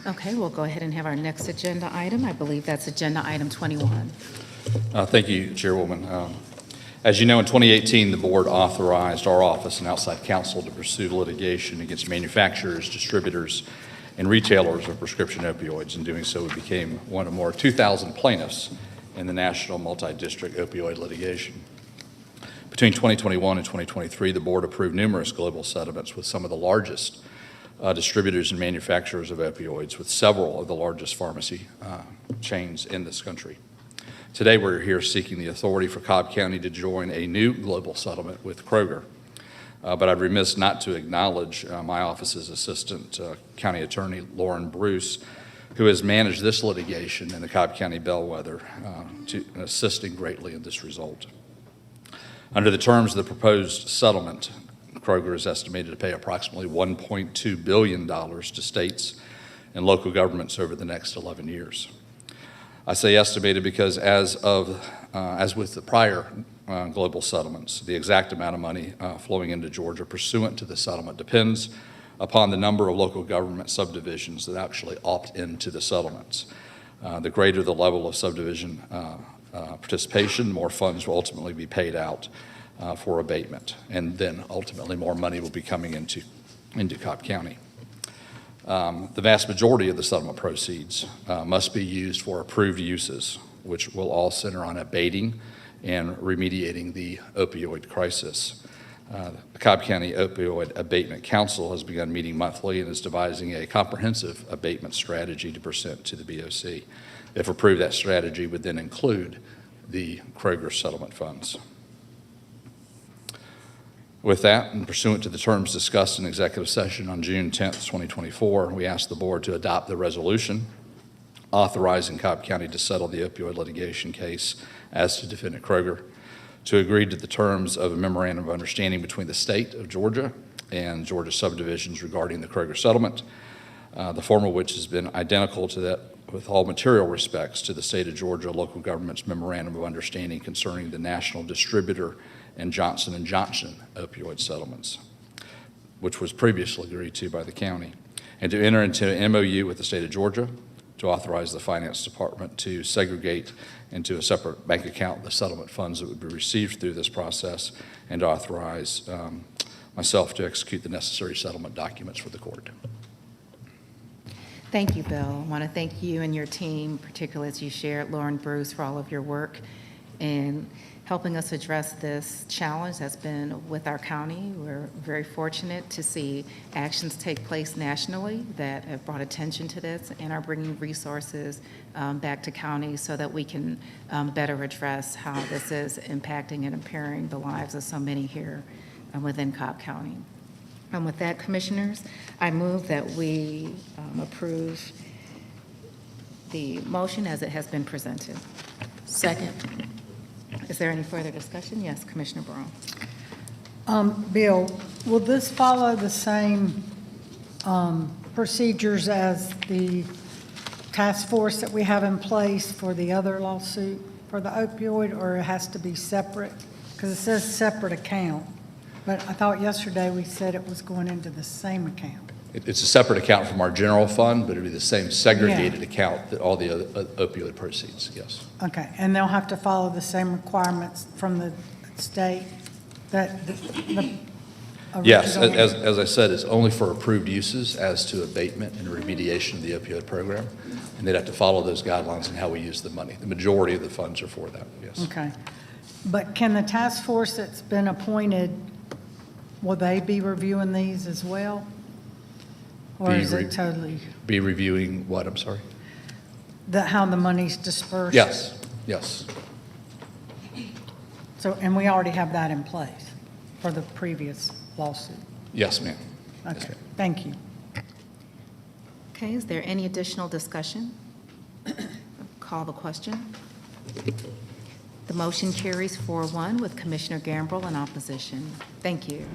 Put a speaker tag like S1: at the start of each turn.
S1: Okay, we'll go ahead and have our next agenda item. I believe that's agenda item 21.
S2: Thank you, Chairwoman. As you know, in 2018, the board authorized our office and outside counsel to pursue litigation against manufacturers, distributors, and retailers of prescription opioids. In doing so, we became one of more 2,000 plaintiffs in the national multi-district opioid litigation. Between 2021 and 2023, the board approved numerous global settlements with some of the largest distributors and manufacturers of opioids, with several of the largest pharmacy chains in this country. Today, we're here seeking the authority for Cobb County to join a new global settlement with Kroger. But I'd remiss not to acknowledge my office's Assistant County Attorney, Lauren Bruce, who has managed this litigation in the Cobb County Bellwether, assisting greatly in this result. Under the terms of the proposed settlement, Kroger is estimated to pay approximately $1.2 billion to states and local governments over the next 11 years. I say estimated because as with the prior global settlements, the exact amount of money flowing into Georgia pursuant to the settlement depends upon the number of local government subdivisions that actually opt into the settlements. The greater the level of subdivision participation, more funds will ultimately be paid out for abatement, and then ultimately more money will be coming into Cobb County. The vast majority of the settlement proceeds must be used for approved uses, which will all center on abating and remediating the opioid crisis. The Cobb County Opioid Abatement Council has begun meeting monthly and is devising a comprehensive abatement strategy to present to the BOC. If approved, that strategy would then include the Kroger settlement funds. With that, and pursuant to the terms discussed in executive session on June 10th, 2024, we ask the board to adopt the resolution authorizing Cobb County to settle the opioid litigation case as to defendant Kroger, to agree to the terms of a memorandum of understanding between the state of Georgia and Georgia subdivisions regarding the Kroger settlement, the former of which has been identical to that with all material respects to the state of Georgia local government's memorandum of understanding concerning the national distributor and Johnson & Johnson opioid settlements, which was previously agreed to by the county, and to enter into an MOU with the state of Georgia to authorize the finance department to segregate into a separate bank account the settlement funds that would be received through this process, and to authorize myself to execute the necessary settlement documents for the court.
S1: Thank you, Bill. I want to thank you and your team, particularly as you shared, Lauren Bruce, for all of your work in helping us address this challenge that's been with our county. We're very fortunate to see actions take place nationally that have brought attention to this and are bringing resources back to counties so that we can better address how this is impacting and impairing the lives of so many here within Cobb County. And with that, Commissioners, I move that we approve the motion as it has been presented.
S3: Second.
S1: Is there any further discussion? Yes, Commissioner Brown.
S4: Bill, will this follow the same procedures as the task force that we have in place for the other lawsuit for the opioid, or it has to be separate? Because it says separate account, but I thought yesterday we said it was going into the same account.
S2: It's a separate account from our general fund, but it'd be the same segregated account that all the other opioid proceeds, yes.
S4: Okay, and they'll have to follow the same requirements from the state that the
S2: Yes, as I said, it's only for approved uses as to abatement and remediation of the opioid program, and they'd have to follow those guidelines in how we use the money. The majority of the funds are for that, yes.
S4: Okay, but can the task force that's been appointed, will they be reviewing these as well? Or is it totally?
S2: Be reviewing what, I'm sorry?
S4: How the money's dispersed?
S2: Yes, yes.
S4: So, and we already have that in place for the previous lawsuit?
S2: Yes, ma'am.
S4: Okay,
S2: Yes, ma'am.
S4: thank you.
S1: Okay, is there any additional discussion? Call the question. The motion carries 4-1 with Commissioner Gambrill in opposition. Thank you.